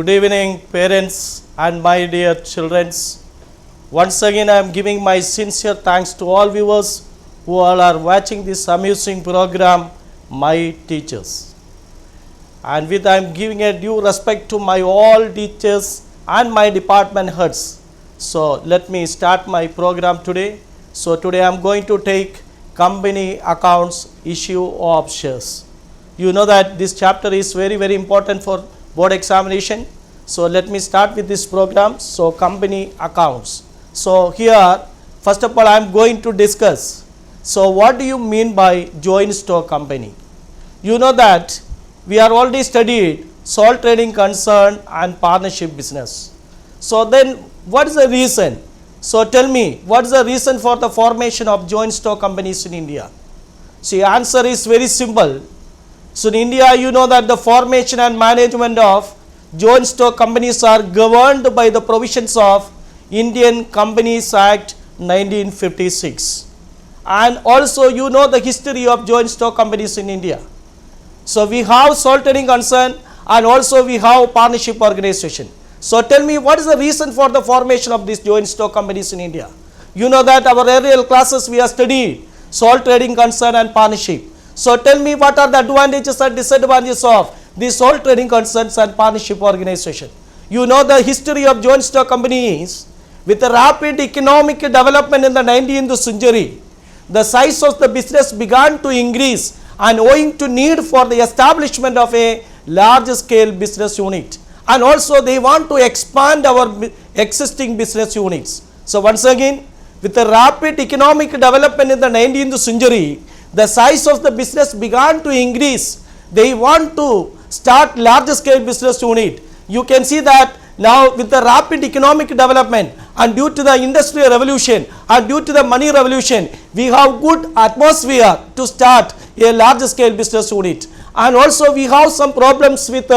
Good evening, parents and my dear children. Once again, I am giving my sincere thanks to all viewers who all are watching this amusing program, My Teachers. And with I am giving a due respect to my all teachers and my department heads. So let me start my program today. So today I am going to take company accounts issue of shares. You know that this chapter is very important for board examination. So let me start with this program. So company accounts. So here first of all I am going to discuss. So what do you mean by joint stock company? You know that we are already studied sole trading concern and partnership business. So then what is the reason? So tell me, what is the reason for the formation of joint stock companies in India? See, answer is very simple. So in India, you know that the formation and management of joint stock companies are governed by the provisions of Indian Companies Act 1956. And also you know the history of joint stock companies in India. So we have sole trading concern and also we have partnership organization. So tell me, what is the reason for the formation of these joint stock companies in India? You know that our earlier classes we have studied sole trading concern and partnership. So tell me, what are the advantages and disadvantages of these sole trading concerns and partnership organization? You know the history of joint stock companies. With the rapid economic development in the 19th century, the size of the business began to increase and owing to need for the establishment of a large scale business unit. And also they want to expand our existing business units. So once again, with the rapid economic development in the 19th century, the size of the business began to increase. They want to start large scale business unit. You can see that now with the rapid economic development and due to the industrial revolution and due to the money revolution, we have good atmosphere to start a large scale business unit. And also we have some problems with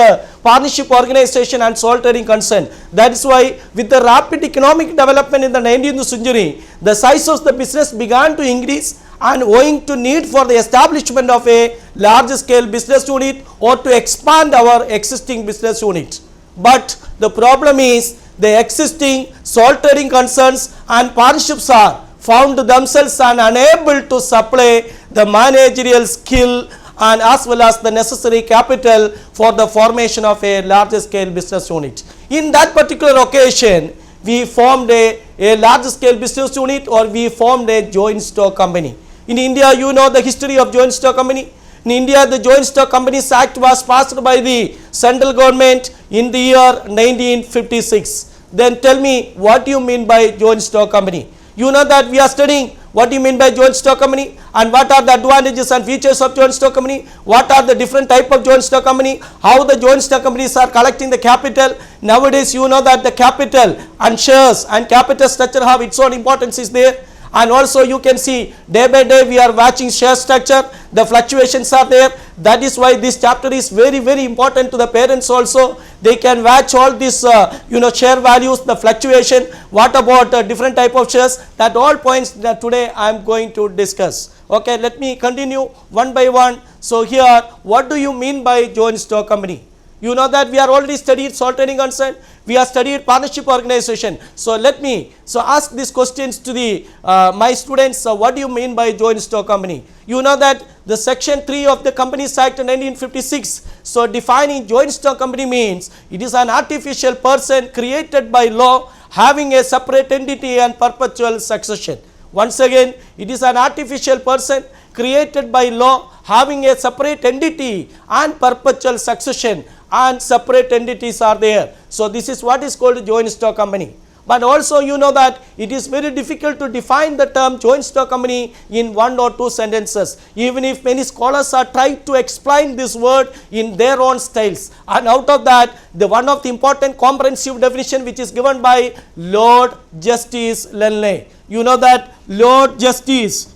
partnership organization and sole trading concern. That is why with the rapid economic development in the 19th century, the size of the business began to increase and owing to need for the establishment of a large scale business unit or to expand our existing business unit. But the problem is the existing sole trading concerns and partnerships are found themselves and unable to supply the managerial skill and as well as the necessary capital for the formation of a large scale business unit. In that particular occasion, we formed a large scale business unit or we formed a joint stock company. In India, you know the history of joint stock company. In India, the Joint Stock Companies Act was passed by the central government in the year 1956. Then tell me, what do you mean by joint stock company? You know that we are studying what do you mean by joint stock company and what are the advantages and features of joint stock company, what are the different type of joint stock company, how the joint stock companies are collecting the capital. Nowadays you know that the capital and shares and capital structure have its own importance is there. And also you can see day by day we are watching share structure, the fluctuations are there. That is why this chapter is very important to the parents also. They can watch all this share values, the fluctuation, what about different type of shares, that all points that today I am going to discuss. Okay, let me continue one by one. So here, what do you mean by joint stock company? You know that we are already studied sole trading concern, we have studied partnership organization. So let me ask these questions to the my students. What do you mean by joint stock company? You know that the section 3 of the Companies Act 1956, so defining joint stock company means it is an artificial person created by law having a separate entity and perpetual succession. Once again, it is an artificial person created by law having a separate entity and perpetual succession, and separate entities are there. So this is what is called joint stock company. But also you know that it is very difficult to define the term joint stock company in one or two sentences, even if many scholars are trying to explain this word in their own styles. And out of that, the one of the important comprehensive definition which is given by Lord Justice Lenley. You know that Lord Justice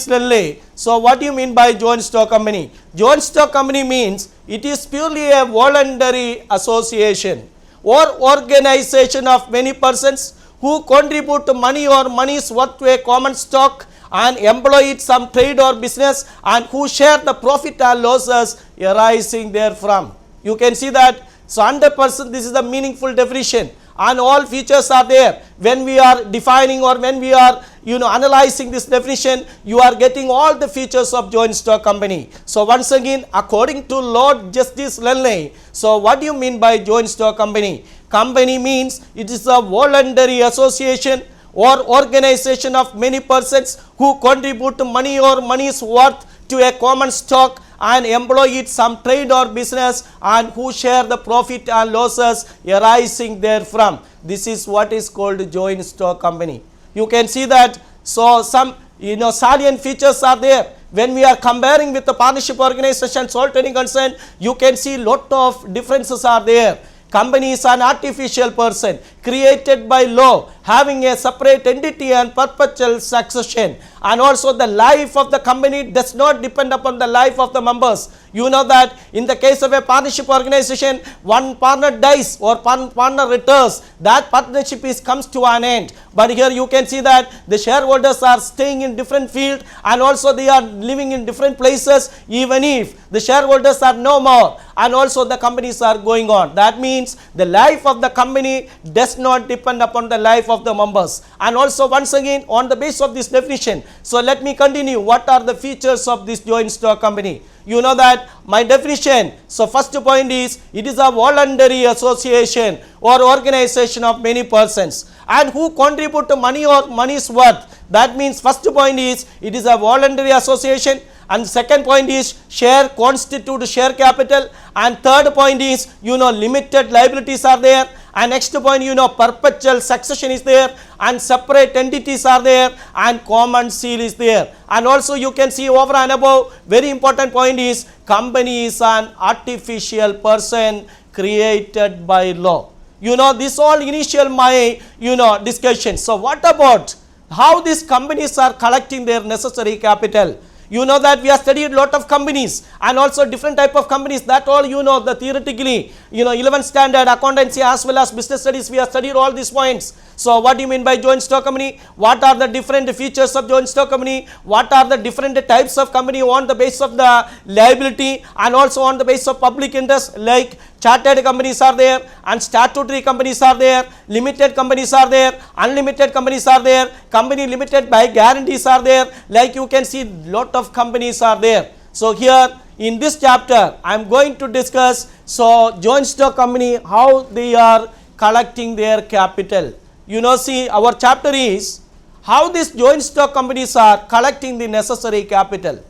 Lenley. So what do you mean by joint stock company? Joint stock company means it is purely a voluntary association or organization of many persons who contribute money or money's worth to a common stock and employ it some trade or business, and who share the profit and losses arising therefrom. You can see that. So 100% this is the meaningful definition, and all features are there. When we are defining or when we are analyzing this definition, you are getting all the features of joint stock company. So once again, according to Lord Justice Lenley, so what do you mean by joint stock company? Company means it is a voluntary association or organization of many persons who contribute money or money's worth to a common stock and employ it some trade or business, and who share the profit and losses arising therefrom. This is what is called joint stock company. You can see that. So some salient features are there. When we are comparing with the partnership organization, sole trading concern, you can see lot of differences are there. Company is an artificial person created by law, having a separate entity and perpetual succession, and also the life of the company does not depend upon the life of the members. You know that in the case of a partnership organization, one partner dies or partner retires, that partnership comes to an end. But here you can see that the shareholders are staying in different field, and also they are living in different places, even if the shareholders are no more, and also the companies are going on. That means the life of the company does not depend upon the life of the members. And also once again, on the basis of this definition, so let me continue. What are the features of this joint stock company? You know that my definition. So first point is, it is a voluntary association or organization of many persons and who contribute to money or money's worth. That means first point is, it is a voluntary association, and second point is share constitute share capital, and third point is limited liabilities are there, and next point perpetual succession is there, and separate entities are there, and common seal is there. And also you can see over and above, very important point is, company is an artificial person created by law. This all initial my discussion. So what about how these companies are collecting their necessary capital? You know that we have studied lot of companies and also different type of companies. That all the theoretically 11th standard accountancy as well as business studies, we have studied all these points. So what do you mean by joint stock company? What are the different features of joint stock company? What are the different types of company on the basis of the liability and also on the basis of public interest, like chartered companies are there and statutory companies are there, limited companies are there, unlimited companies are there, company limited by guarantees are there, like you can see lot of companies are there. So here in this chapter I am going to discuss joint stock company, how they are collecting their capital. See, our chapter is how these joint stock companies are collecting the necessary capital.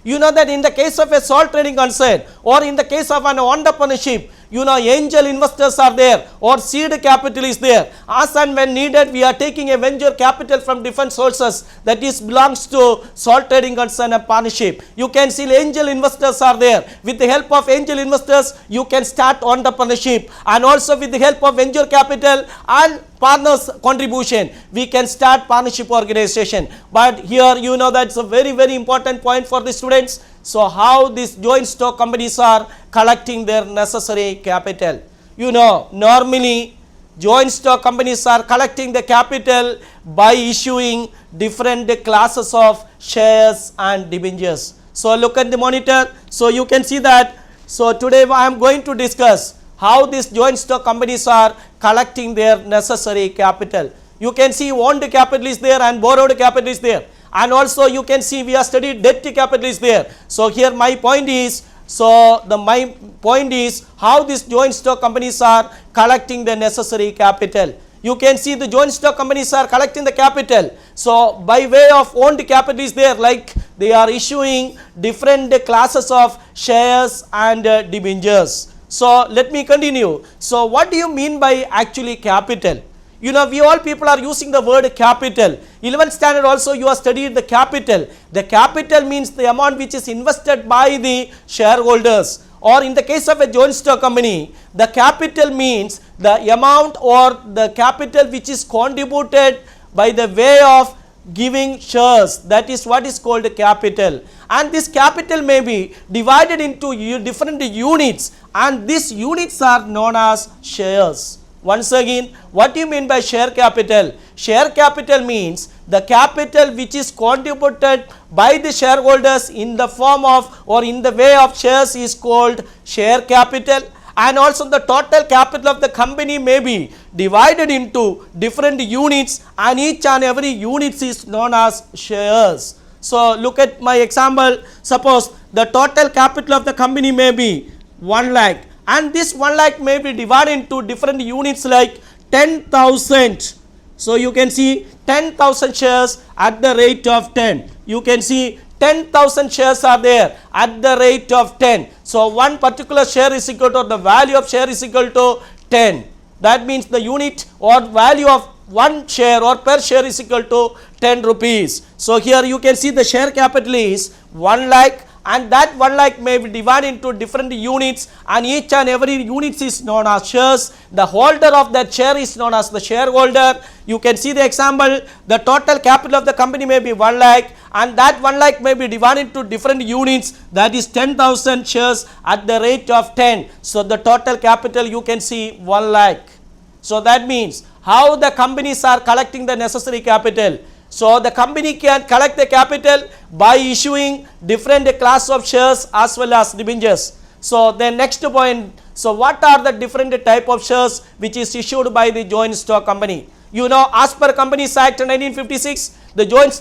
You know that in the case of a sole trading concern or in the case of an entrepreneurship, angel investors are there or seed capital is there. As and when needed, we are taking a venture capital from different sources, that is belongs to sole trading concern and partnership. You can see angel investors are there. With the help of angel investors, you can start entrepreneurship, and also with the help of venture capital and partners contribution, we can start partnership organization. But here that's a very very important point for the students. So how these joint stock companies are collecting their necessary capital? Normally joint stock companies are collecting the capital by issuing different classes of shares and debentures. So look at the monitor. So you can see that. So today I am going to discuss how these joint stock companies are collecting their necessary capital. You can see owned capital is there and borrowed capital is there, and also you can see we have studied debt capital is there. So here my point is, my point is how these joint stock companies are collecting the necessary capital. You can see the joint stock companies are collecting the capital. So by way of owned capital is there, like they are issuing different classes of shares and debentures. So let me continue. So what do you mean by actually capital? We all people are using the word capital. 11th standard also you have studied the capital. The capital means the amount which is invested by the shareholders, or in the case of a joint stock company, the capital means the amount or the capital which is contributed by the way of giving shares. That is what is called capital, and this capital may be divided into different units, and these units are known as shares. Once again, what do you mean by share capital? share capital means the capital which is contributed by the shareholders in the form of or in the way of shares is called share capital. And also the total capital of the company may be divided into different units, and each and every unit is known as shares. So look at my example. Suppose the total capital of the company may be 1 lakh, and this 1 lakh may be divided into different units like 10,000. So you can see 10,000 shares at the rate of 10. You can see 10,000 shares are there at the rate of 10. So one particular share is equal to, the value of share is equal to 10. That means the unit or value of one share or per share is equal to 10 rupees. So here you can see the share capital is 1 lakh, and that 1 lakh may be divided into different units, and each and every unit is known as shares. The holder of that share is known as the shareholder. You can see the example. The total capital of the company may be 1 lakh, and that 1 lakh may be divided into different units, that is 10,000 shares at the rate of 10. So the total capital you can see 1 lakh. So that means how the companies are collecting the necessary capital. So the company can collect the capital by issuing different class of shares as well as debentures. So the next point, so what are the different type of shares which is issued by the joint stock company? You know, as per Companies Act 1956, the joint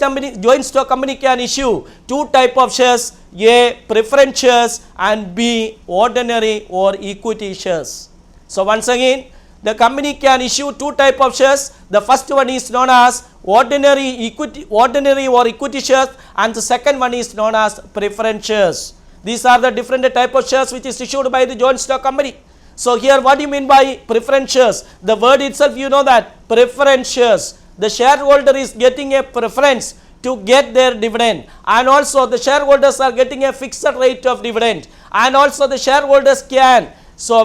stock company can issue two type of shares: A, preference shares, and B, ordinary or equity shares. So once again, the company can issue two type of shares. The first one is known as ordinary or equity shares, and the second one is known as preference shares. These are the different type of shares which is issued by the joint stock company. So here what do you mean by preference shares? The word itself, you know that preference shares, the shareholder is getting a preference to get their dividend, and also the shareholders are getting a fixed rate of dividend, and also the shareholders can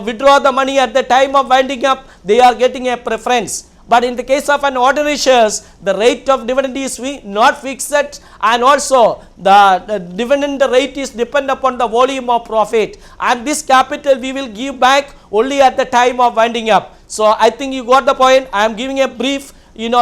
withdraw the money at the time of winding up. They are getting a preference. But in the case of an ordinary shares, the rate of dividend is not fixed, and also the dividend rate is depend upon the volume of profit, and this capital we will give back only at the time of winding up. So I think you got the point. I am giving a brief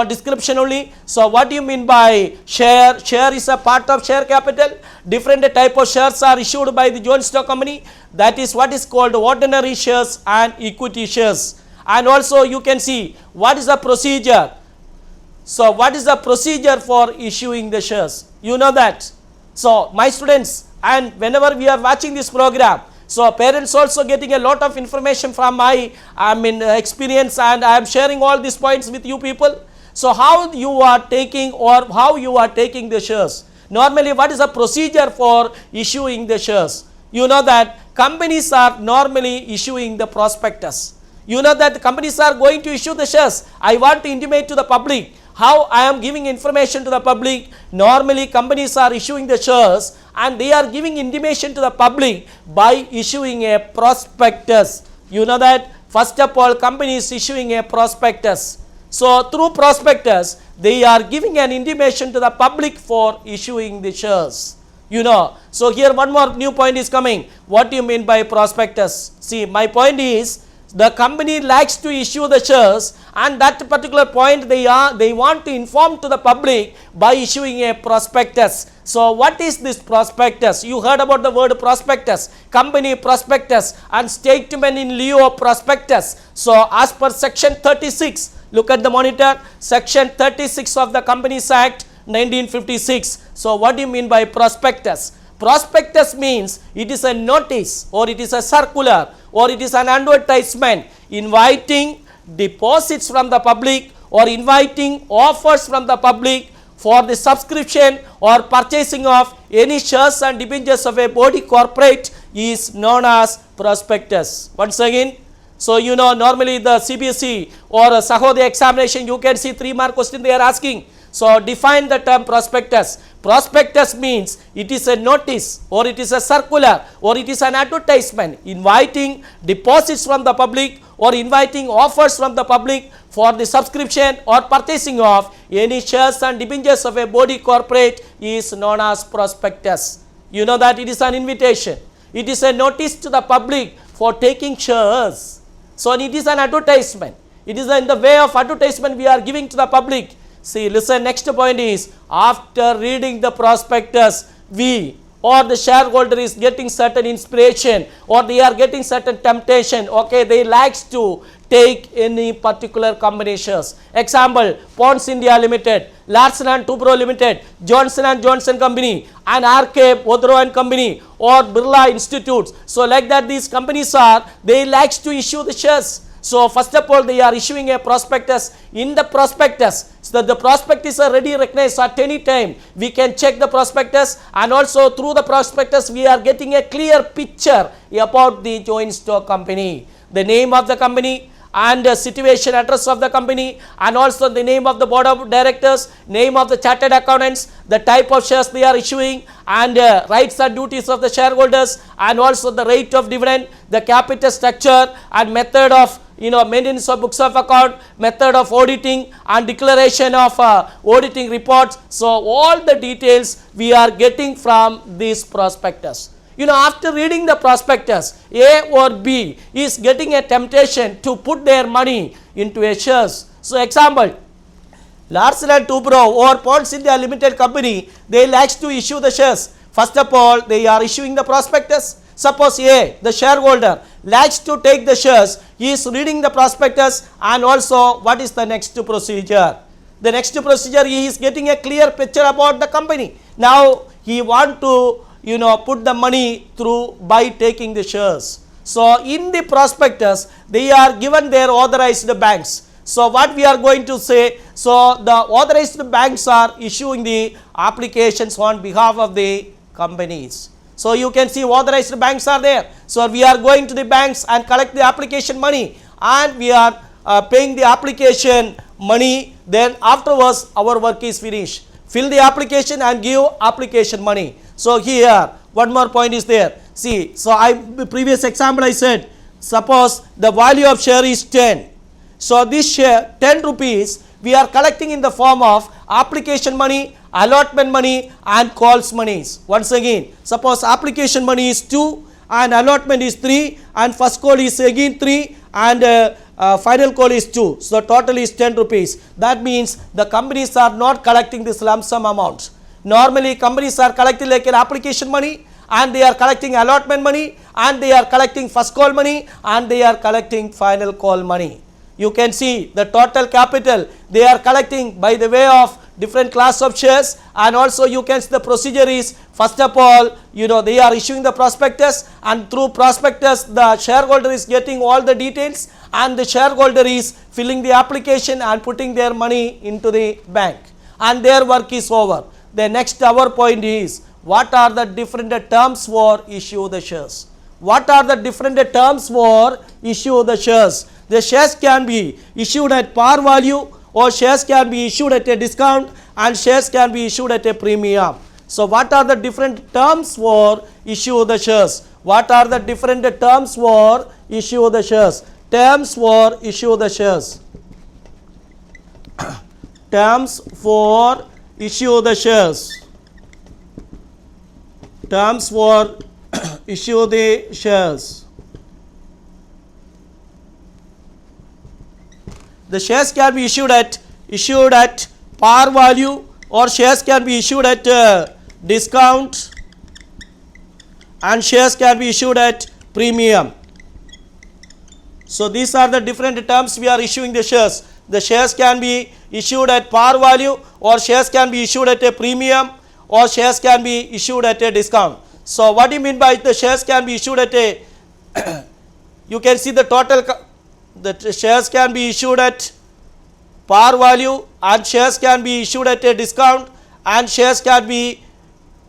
description only. So what do you mean by share? Share is a part of share capital. Different type of shares are issued by the joint stock company. That is what is called ordinary shares and equity shares. And also you can see what is the procedure. So what is the procedure for issuing the shares? You know that. So my students, and whenever we are watching this program, so parents also getting a lot of information from my experience, and I am sharing all these points with you people. So how you are taking the shares? Normally what is the procedure for issuing the shares? You know that companies are normally issuing the prospectus. You know that the companies are going to issue the shares. I want to intimate to the public how I am giving information to the public. Normally companies are issuing the shares, and they are giving intimation to the public by issuing a prospectus. You know that first of all company is issuing a prospectus. So through prospectus they are giving an intimation to the public for issuing the shares. You know, so here one more new point is coming. What do you mean by prospectus? See, my point is the company likes to issue the shares, and that particular point they want to inform to the public by issuing a prospectus. So what is this prospectus? You heard about the word prospectus, company prospectus, and statement in lieu of prospectus. So as per section 36, look at the monitor, section 36 of the Companies Act 1956. So what do you mean by prospectus? Prospectus means it is a notice, or it is a circular, or it is an advertisement inviting deposits from the public, or inviting offers from the public for the subscription or purchasing of any shares and debentures of a body corporate is known as prospectus. Once again, so you know normally the CBSE or Sahodaya examination, you can see 3-mark question they are asking. So define the term prospectus. Prospectus means it is a notice, or it is a circular, or it is an advertisement inviting deposits from the public, or inviting offers from the public for the subscription or purchasing of any shares and debentures of a body corporate is known as prospectus. You know that it is an invitation. It is a notice to the public for taking shares. So it is an advertisement. It is in the way of advertisement we are giving to the public. See, listen, next point is, after reading the prospectus, we or the shareholder is getting certain inspiration, or they are getting certain temptation, okay, they likes to take any particular company shares. Example, Ponds India Limited, Larsen and Toubro Limited, Johnson and Johnson Company, and RK Bodro and Company, or Birla Institutes. So like that, these companies are, they likes to issue the shares. So first of all, they are issuing a prospectus. In the prospectus, so that the prospectus are ready recognized at any time. We can check the prospectus, and also through the prospectus we are getting a clear picture about the joint stock company, the name of the company, and the situation address of the company, and also the name of the board of directors, name of the chartered accountants, the type of shares they are issuing, and rights and duties of the shareholders, and also the rate of dividend, the capital structure, and method of maintenance of books of account, method of auditing, and declaration of auditing reports. So all the details we are getting from this prospectus. After reading the prospectus, A or B is getting a temptation to put their money into a shares. So example, Larsen and Toubro or Ponds India Limited Company, they likes to issue the shares. First of all, they are issuing the prospectus. Suppose A, the shareholder, likes to take the shares, he is reading the prospectus, and also what is the next procedure? The next procedure, he is getting a clear picture about the company. Now he want to put the money through by taking the shares. So in the prospectus, they are given their authorized banks. So what we are going to say, so the authorized banks are issuing the applications on behalf of the companies. So you can see authorized banks are there. So we are going to the banks and collect the application money, and we are paying the application money. Then afterwards our work is finished. Fill the application and give application money. So here one more point is there. See, so previous example I said, suppose the value of share is 10. So this share 10 rupees we are collecting in the form of application money, allotment money, and calls monies. Once again, suppose application money is 2 and allotment is 3, and first call is again 3, and final call is 2. So total is 10 rupees. That means the companies are not collecting this lump sum amount. Normally companies are collecting like an application money, and they are collecting allotment money, and they are collecting first call money, and they are collecting final call money. You can see the total capital they are collecting by the way of different class of shares, and also you can see the procedure is, first of all they are issuing the prospectus, and through prospectus the shareholder is getting all the details, and the shareholder is filling the application and putting their money into the bank, and their work is over. The next our point is, what are the different terms for issue the shares? What are the different terms for issue the shares? The shares can be issued at par value, or shares can be issued at a discount, and shares can be issued at a premium. So what are the different terms for issue the shares? What are the different terms for issue the shares? Terms for issue the shares. Terms for issue the shares. Terms for issue the shares. The shares can be issued at par value, or shares can be issued at discount, and shares can be issued at premium. So these are the different terms we are issuing the shares. The shares can be issued at par value, or shares can be issued at a premium, or shares can be issued at a discount. So what do you mean by the shares can be issued at a you can see the total the shares can be issued at par value, and shares can be issued at a discount, and shares can be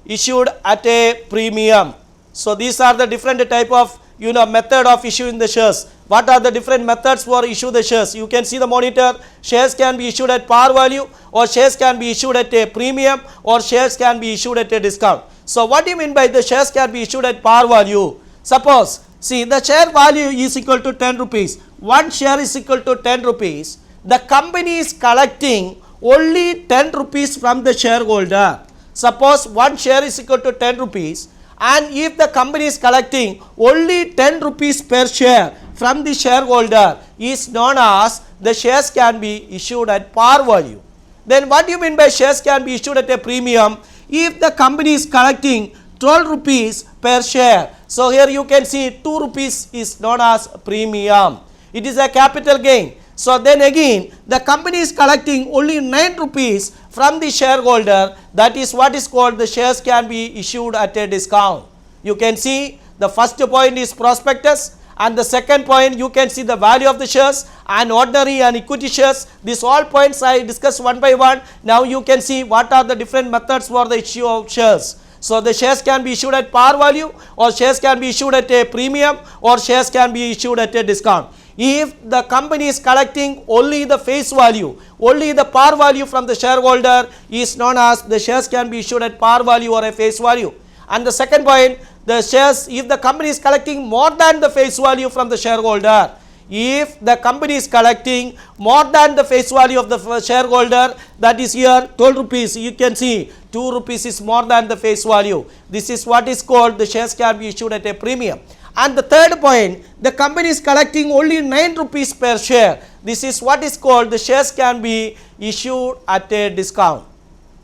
issued at a premium. So these are the different type of method of issuing the shares. What are the different methods for issue the shares? You can see the monitor. Shares can be issued at par value, or shares can be issued at a premium, or shares can be issued at a discount. So what do you mean by the shares can be issued at par value? Suppose, see, the share value is equal to 10 rupees. One share is equal to 10 rupees. The company is collecting only 10 rupees from the shareholder. Suppose one share is equal to 10 rupees, and if the company is collecting only 10 rupees per share from the shareholder is known as the shares can be issued at par value. Then what do you mean by shares can be issued at a premium? If the company is collecting 12 rupees per share. So here you can see 2 rupees is known as premium. It is a capital gain. So then again the company is collecting only 9 rupees from the shareholder. That is what is called the shares can be issued at a discount. You can see the first point is prospectus, and the second point you can see the value of the shares and ordinary and equity shares. These all points I discussed one by one. Now you can see what are the different methods for the issue of shares. So the shares can be issued at par value, or shares can be issued at a premium, or shares can be issued at a discount. If the company is collecting only the face value, only the par value from the shareholder is known as the shares can be issued at par value or a face value. And the second point, the shares, if the company is collecting more than the face value from the shareholder, if the company is collecting more than the face value of the shareholder, that is here 12 rupees, you can see 2 rupees is more than the face value. This is what is called the shares can be issued at a premium. And the third point, the company is collecting only 9 rupees per share. This is what is called the shares can be issued at a discount.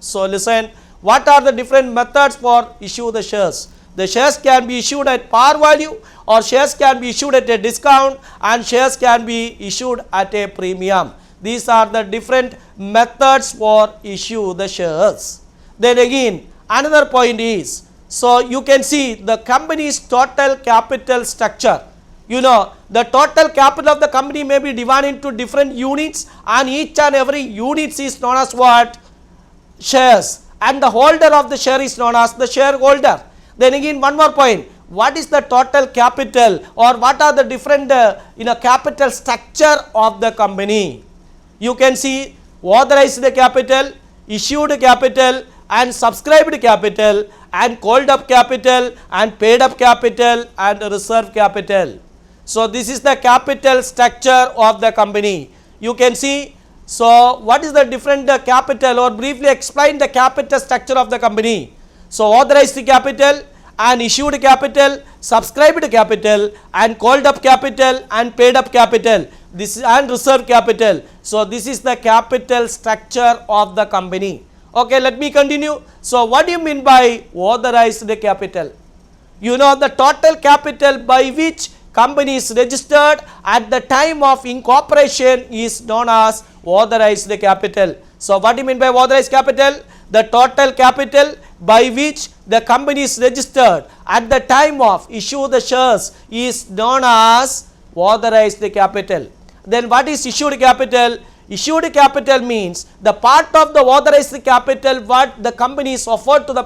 So listen, what are the different methods for issue the shares? The shares can be issued at par value, or shares can be issued at a discount, and shares can be issued at a premium. These are the different methods for issue the shares. Then again another point is, so you can see the company's total capital structure. You know, the total capital of the company may be divided into different units, and each and every unit is known as what? Shares. And the holder of the share is known as the shareholder. Then again one more point, what is the total capital, or what are the different capital structure of the company? You can see authorized capital, issued capital, and subscribed capital, and called up capital, and paid up capital, and reserve capital. So this is the capital structure of the company. You can see, so what is the different capital, or briefly explain the capital structure of the company. So authorized capital, and issued capital, subscribed capital, and called up capital, and paid up capital, this is and reserve capital. So this is the capital structure of the company. Okay, let me continue. So what do you mean by authorized capital? You know, the total capital by which company is registered at the time of incorporation is known as authorized capital. So what do you mean by authorized capital? The total capital by which the company is registered at the time of issue the shares is known as authorized capital. Then what is issued capital? Issued capital means the part of the authorized capital what the company is offered to the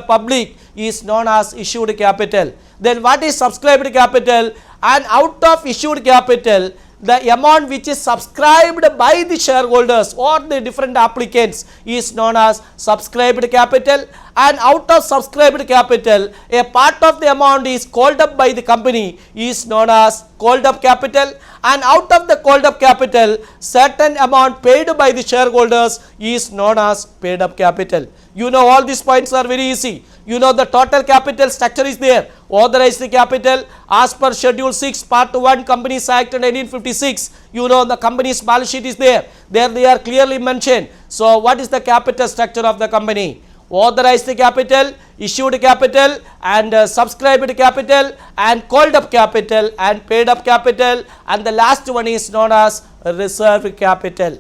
public is known as issued capital. Then what is subscribed capital? And out of issued capital, the amount which is subscribed by the shareholders or the different applicants is known as subscribed capital. And out of subscribed capital, a part of the amount is called up by the company is known as called up capital. And out of the called up capital, certain amount paid by the shareholders is known as paid up capital. You know, all these points are very easy. You know, the total capital structure is there. Authorized capital as per Schedule 6 Part 1 Companies Act 1956. You know, the company's balance sheet is there. There they are clearly mentioned. So what is the capital structure of the company? Authorized capital, issued capital, and subscribed capital, and called up capital, and paid up capital, and the last one is known as reserve capital.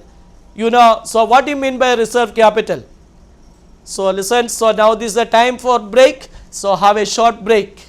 You know, so what do you mean by reserve capital? So listen, so now this is the time for break. So have a short break.